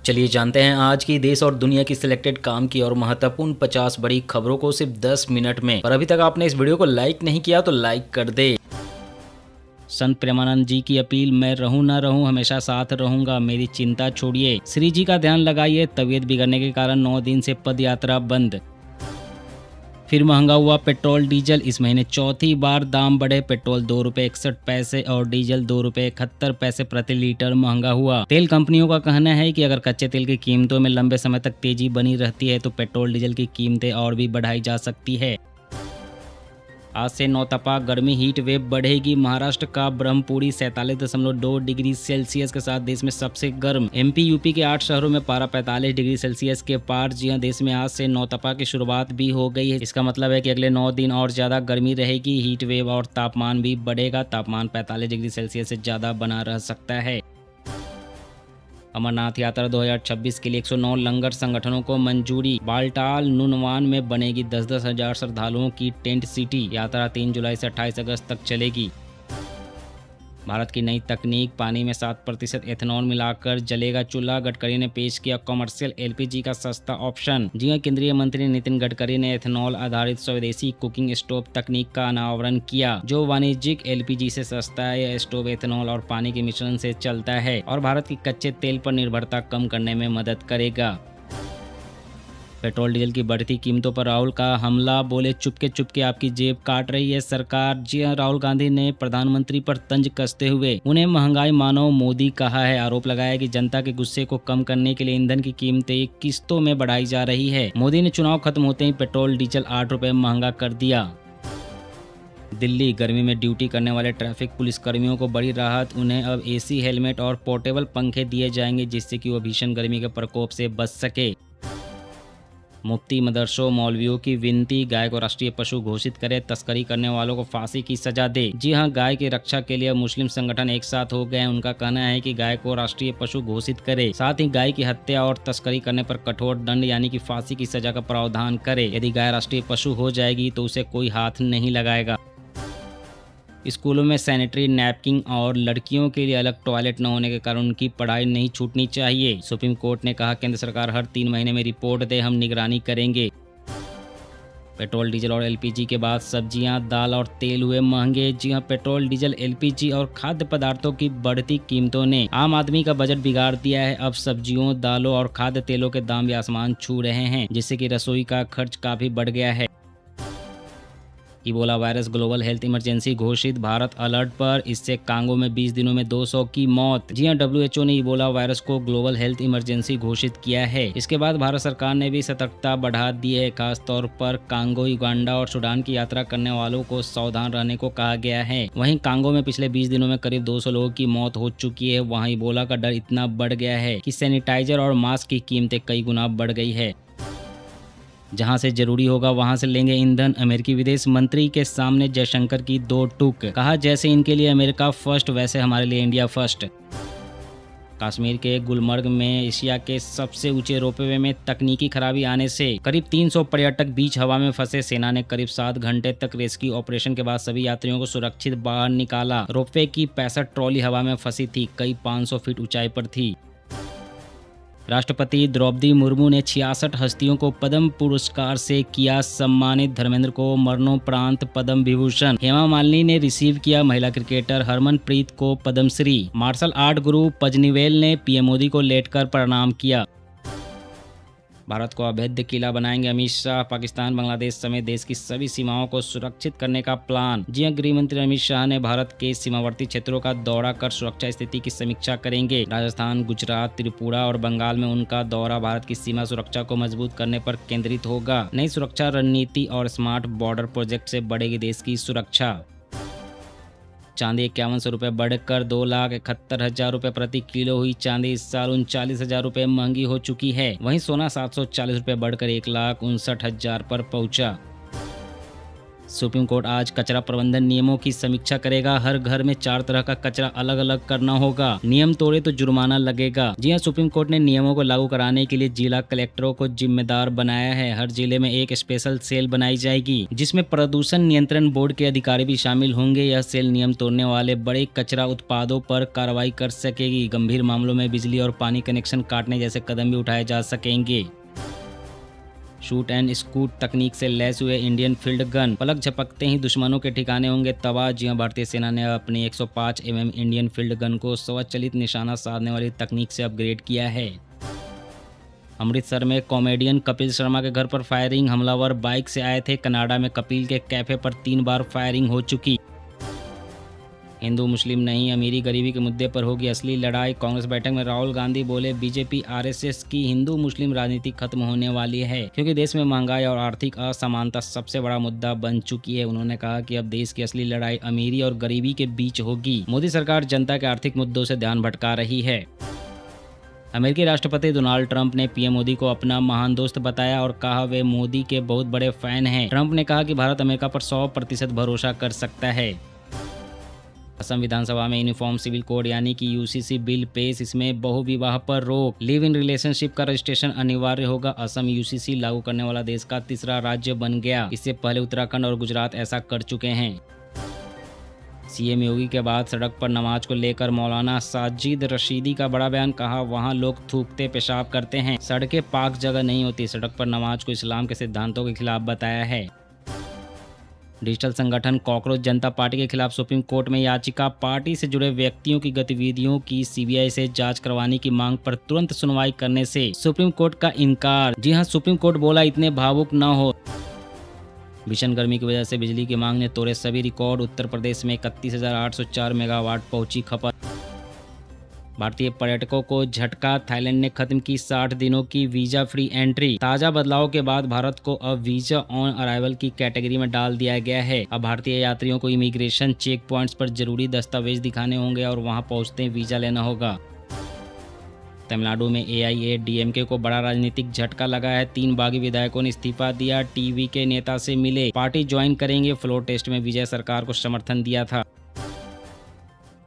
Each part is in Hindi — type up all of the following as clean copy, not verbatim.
चलिए जानते हैं आज की देश और दुनिया की सिलेक्टेड काम की और महत्वपूर्ण 50 बड़ी खबरों को सिर्फ 10 मिनट में। और अभी तक आपने इस वीडियो को लाइक नहीं किया तो लाइक कर दे। संत प्रेमानंद जी की अपील, मैं रहूं ना रहूं हमेशा साथ रहूंगा, मेरी चिंता छोड़िए, श्री जी का ध्यान लगाइए, तबीयत बिगड़ने के कारण 9 दिन से पद यात्रा बंद। फिर महंगा हुआ पेट्रोल डीजल, इस महीने चौथी बार दाम बढ़े। पेट्रोल 2 रुपये 61 पैसे और डीजल 2 रुपये 71 पैसे प्रति लीटर महंगा हुआ। तेल कंपनियों का कहना है कि अगर कच्चे तेल की कीमतों में लंबे समय तक तेजी बनी रहती है तो पेट्रोल डीजल की कीमतें और भी बढ़ाई जा सकती है। आज से नौतपा गर्मी हीट वेव बढ़ेगी। महाराष्ट्र का ब्रह्मपुरी 47.2 डिग्री सेल्सियस के साथ देश में सबसे गर्म। एमपी यूपी के 8 शहरों में पारा 45 डिग्री सेल्सियस के पार। जी हां, देश में आज से नौतपा की शुरुआत भी हो गई है। इसका मतलब है कि अगले 9 दिन और ज्यादा गर्मी रहेगी। हीट वेव और तापमान भी बढ़ेगा। तापमान 45 डिग्री सेल्सियस से ज्यादा बना रह सकता है। अमरनाथ यात्रा 2026 के लिए 109 लंगर संगठनों को मंजूरी। बालटाल नुनवान में बनेगी 10-10 हजार श्रद्धालुओं की टेंट सिटी। यात्रा 3 जुलाई से 28 अगस्त तक चलेगी। भारत की नई तकनीक, पानी में 7% एथेनॉल मिलाकर जलेगा चूल्हा। गडकरी ने पेश किया कमर्शियल एलपीजी का सस्ता ऑप्शन। जी हां, केंद्रीय मंत्री नितिन गडकरी ने एथेनॉल आधारित स्वदेशी कुकिंग स्टोव तकनीक का अनावरण किया, जो वाणिज्यिक एलपीजी से सस्ता है। यह स्टोव एथेनॉल और पानी के मिश्रण से चलता है और भारत की कच्चे तेल पर निर्भरता कम करने में मदद करेगा। पेट्रोल डीजल की बढ़ती कीमतों पर राहुल का हमला, बोले चुपके चुपके आपकी जेब काट रही है सरकार। जी हां, राहुल गांधी ने प्रधानमंत्री पर तंज कसते हुए उन्हें महंगाई मानो मोदी कहा है। आरोप लगाया कि जनता के गुस्से को कम करने के लिए ईंधन की कीमतें किस्तों में बढ़ाई जा रही है। मोदी ने चुनाव खत्म होते ही पेट्रोल डीजल 8 रुपए महंगा कर दिया। दिल्ली, गर्मी में ड्यूटी करने वाले ट्रैफिक पुलिस कर्मियों को बड़ी राहत। उन्हें अब एसी, हेलमेट और पोर्टेबल पंखे दिए जाएंगे, जिससे कि वो भीषण गर्मी के प्रकोप से बच सके। मुफ्ती मदरसों मौलवियों की विनती, गाय को राष्ट्रीय पशु घोषित करे, तस्करी करने वालों को फांसी की सजा दे। जी हां, गाय की रक्षा के लिए मुस्लिम संगठन एक साथ हो गए हैं। उनका कहना है कि गाय को राष्ट्रीय पशु घोषित करे, साथ ही गाय की हत्या और तस्करी करने पर कठोर दंड यानी कि फांसी की सजा का प्रावधान करे। यदि गाय राष्ट्रीय पशु हो जाएगी तो उसे कोई हाथ नहीं लगाएगा। स्कूलों में सैनिटरी नैपकिन और लड़कियों के लिए अलग टॉयलेट न होने के कारण उनकी पढ़ाई नहीं छूटनी चाहिए। सुप्रीम कोर्ट ने कहा केंद्र सरकार हर 3 महीने में रिपोर्ट दे, हम निगरानी करेंगे। पेट्रोल डीजल और एलपीजी के बाद सब्जियां, दाल और तेल हुए महंगे। जी हां, पेट्रोल डीजल, एलपीजी और खाद्य पदार्थों की बढ़ती कीमतों ने आम आदमी का बजट बिगाड़ दिया है। अब सब्जियों, दालों और खाद्य तेलों के दाम भी आसमान छू रहे हैं, जिससे कि रसोई का खर्च काफी बढ़ गया है। Ebola virus global health emergency घोषित, भारत अलर्ट पर। इससे कांगो में 20 दिनों में 200 की मौत। जी हां, डब्ल्यूएचओ ने इबोला वायरस को ग्लोबल हेल्थ इमरजेंसी घोषित किया है। इसके बाद भारत सरकार ने भी सतर्कता बढ़ा दी है। खासतौर पर कांगो, युगांडा और सूडान की यात्रा करने वालों को सावधान रहने को कहा गया है। वहीं कांगो में पिछले 20 दिनों में करीब 200 लोगों की मौत हो चुकी है। वहाँ इबोला का डर इतना बढ़ गया है कि सैनिटाइजर और मास्क की कीमतें कई गुना बढ़ गई है। जहां से जरूरी होगा वहां से लेंगे ईंधन। अमेरिकी विदेश मंत्री के सामने जयशंकर की 2 टूक, कहा जैसे इनके लिए अमेरिका फर्स्ट वैसे हमारे लिए इंडिया फर्स्ट। कश्मीर के गुलमर्ग में एशिया के सबसे ऊंचे रोपवे में तकनीकी खराबी आने से करीब 300 पर्यटक बीच हवा में फंसे। सेना ने करीब 7 घंटे तक रेस्क्यू ऑपरेशन के बाद सभी यात्रियों को सुरक्षित बाहर निकाला। रोपवे की 65 ट्रॉली हवा में फंसी थी, कई 500 फीट ऊंचाई पर थी। राष्ट्रपति द्रौपदी मुर्मू ने 66 हस्तियों को पद्म पुरस्कार से किया सम्मानित। धर्मेंद्र को मरणोपरांत पद्म विभूषण। हेमा मालिनी ने रिसीव किया। महिला क्रिकेटर हरमनप्रीत को पद्मश्री। मार्शल आर्ट गुरु पजनीवेल ने पीएम मोदी को लेटकर प्रणाम किया। भारत को अभेद्य किला बनाएंगे अमित शाह। पाकिस्तान, बांग्लादेश समेत देश की सभी सीमाओं को सुरक्षित करने का प्लान। जी हां, गृह मंत्री अमित शाह ने भारत के सीमावर्ती क्षेत्रों का दौरा कर सुरक्षा स्थिति की समीक्षा करेंगे। राजस्थान, गुजरात, त्रिपुरा और बंगाल में उनका दौरा भारत की सीमा सुरक्षा को मजबूत करने पर केंद्रित होगा। नई सुरक्षा रणनीति और स्मार्ट बॉर्डर प्रोजेक्ट से बढ़ेगी देश की सुरक्षा। चांदी 5100 रुपये बढ़कर 2,71,000 रुपये प्रति किलो हुई। चांदी इस साल 39,000 रुपये महंगी हो चुकी है। वहीं सोना 740 रुपये बढ़कर 1,59,000 पर पहुंचा। सुप्रीम कोर्ट आज कचरा प्रबंधन नियमों की समीक्षा करेगा। हर घर में 4 तरह का कचरा अलग अलग करना होगा। नियम तोड़े तो जुर्माना लगेगा। जी हां, सुप्रीम कोर्ट ने नियमों को लागू कराने के लिए जिला कलेक्टरों को जिम्मेदार बनाया है। हर जिले में एक स्पेशल सेल बनाई जाएगी जिसमें प्रदूषण नियंत्रण बोर्ड के अधिकारी भी शामिल होंगे। यह सेल नियम तोड़ने वाले बड़े कचरा उत्पादों पर कार्रवाई कर सकेगी। गंभीर मामलों में बिजली और पानी कनेक्शन काटने जैसे कदम भी उठाए जा सकेंगे। शूट एंड स्कूट तकनीक से लैस हुए इंडियन फील्ड गन पलक झपकते ही दुश्मनों के ठिकाने होंगे तबाह। जी हां, भारतीय सेना ने अपनी 105 mm इंडियन फील्ड गन को स्वचालित निशाना साधने वाली तकनीक से अपग्रेड किया है। अमृतसर में कॉमेडियन कपिल शर्मा के घर पर फायरिंग। हमलावर बाइक से आए थे। कनाडा में कपिल के कैफे पर 3 बार फायरिंग हो चुकी। हिंदू मुस्लिम नहीं, अमीरी गरीबी के मुद्दे पर होगी असली लड़ाई। कांग्रेस बैठक में राहुल गांधी बोले, बीजेपी आरएसएस की हिंदू मुस्लिम राजनीति खत्म होने वाली है क्योंकि देश में महंगाई और आर्थिक असमानता सबसे बड़ा मुद्दा बन चुकी है। उन्होंने कहा कि अब देश की असली लड़ाई अमीरी और गरीबी के बीच होगी। मोदी सरकार जनता के आर्थिक मुद्दों से ध्यान भटका रही है। अमेरिकी राष्ट्रपति डोनाल्ड ट्रंप ने पीएम मोदी को अपना महान दोस्त बताया और कहा वे मोदी के बहुत बड़े फैन हैं। ट्रंप ने कहा कि भारत अमेरिका पर 100% भरोसा कर सकता है। असम विधानसभा में यूनिफॉर्म सिविल कोड यानी कि यूसीसी बिल पेश। इसमें बहुविवाह पर रोक, लिव इन रिलेशनशिप का रजिस्ट्रेशन अनिवार्य होगा। असम यूसीसी लागू करने वाला देश का 3रा राज्य बन गया। इससे पहले उत्तराखंड और गुजरात ऐसा कर चुके हैं। सीएम योगी के बाद सड़क पर नमाज को लेकर मौलाना साजिद रशीदी का बड़ा बयान। कहा, वहां लोग थूकते पेशाब करते हैं, सड़कें पाक जगह नहीं होती। सड़क पर नमाज को इस्लाम के सिद्धांतों के खिलाफ बताया है। डिजिटल संगठन कॉकरोच जनता पार्टी के खिलाफ सुप्रीम कोर्ट में याचिका। पार्टी से जुड़े व्यक्तियों की गतिविधियों की सीबीआई से जांच करवाने की मांग पर तुरंत सुनवाई करने से सुप्रीम कोर्ट का इनकार। जी हां, सुप्रीम कोर्ट बोला इतने भावुक न हो। भीषण गर्मी की वजह से बिजली की मांग ने तोड़े सभी रिकॉर्ड। उत्तर प्रदेश में 31,804 मेगावाट पहुंची खपत। भारतीय पर्यटकों को झटका, थाईलैंड ने खत्म की 60 दिनों की वीजा फ्री एंट्री। ताजा बदलाव के बाद भारत को अब वीजा ऑन अराइवल की कैटेगरी में डाल दिया गया है। अब भारतीय यात्रियों को इमिग्रेशन चेक पॉइंट्स पर जरूरी दस्तावेज दिखाने होंगे और वहां पहुंचते ही वीजा लेना होगा। तमिलनाडु में एआईएडीएमके को बड़ा राजनीतिक झटका लगा है। 3 बागी विधायकों ने इस्तीफा दिया। टीवी के नेता से मिले, पार्टी ज्वाइन करेंगे। फ्लोर टेस्ट में विजय सरकार को समर्थन दिया था।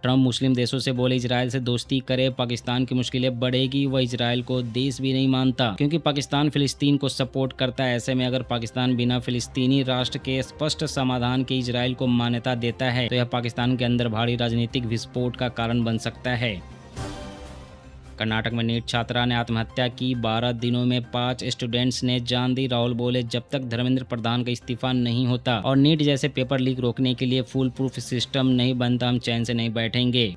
ट्रंप मुस्लिम देशों से बोले, इजराइल से दोस्ती करे, पाकिस्तान की मुश्किलें बढ़ेगी। वह इजराइल को देश भी नहीं मानता क्योंकि पाकिस्तान फिलिस्तीन को सपोर्ट करता है। ऐसे में अगर पाकिस्तान बिना फिलिस्तीनी राष्ट्र के स्पष्ट समाधान के इजराइल को मान्यता देता है तो यह पाकिस्तान के अंदर भारी राजनीतिक विस्फोट का कारण बन सकता है। कर्नाटक में नीट छात्रा ने आत्महत्या की। 12 दिनों में 5 स्टूडेंट्स ने जान दी। राहुल बोले, जब तक धर्मेंद्र प्रधान का इस्तीफा नहीं होता और नीट जैसे पेपर लीक रोकने के लिए फुल प्रूफ सिस्टम नहीं बनता, हम चैन से नहीं बैठेंगे।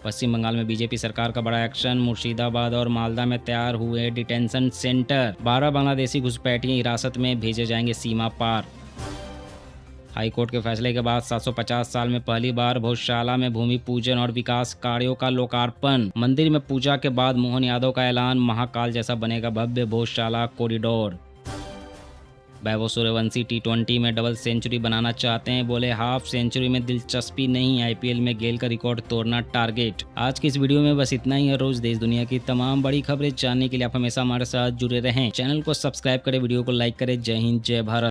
पश्चिम बंगाल में बीजेपी सरकार का बड़ा एक्शन। मुर्शिदाबाद और मालदा में तैयार हुए डिटेंशन सेंटर। 12 बांग्लादेशी घुसपैठिए हिरासत में भेजे जाएंगे सीमा पार। हाईकोर्ट के फैसले के बाद 750 साल में पहली बार भोजशाला में भूमि पूजन और विकास कार्यों का लोकार्पण। मंदिर में पूजा के बाद मोहन यादव का ऐलान, महाकाल जैसा बनेगा भव्य भोजशाला कॉरिडोर। वैभव सूर्यवंशी T20 में डबल सेंचुरी बनाना चाहते हैं। बोले, हाफ सेंचुरी में दिलचस्पी नहीं, आईपीएल में गेल का रिकॉर्ड तोड़ना टारगेट। आज की इस वीडियो में बस इतना ही है। रोज देश दुनिया की तमाम बड़ी खबरें जानने के लिए आप हमेशा हमारे साथ जुड़े रहें। चैनल को सब्सक्राइब करें, वीडियो को लाइक करें। जय हिंद, जय भारत।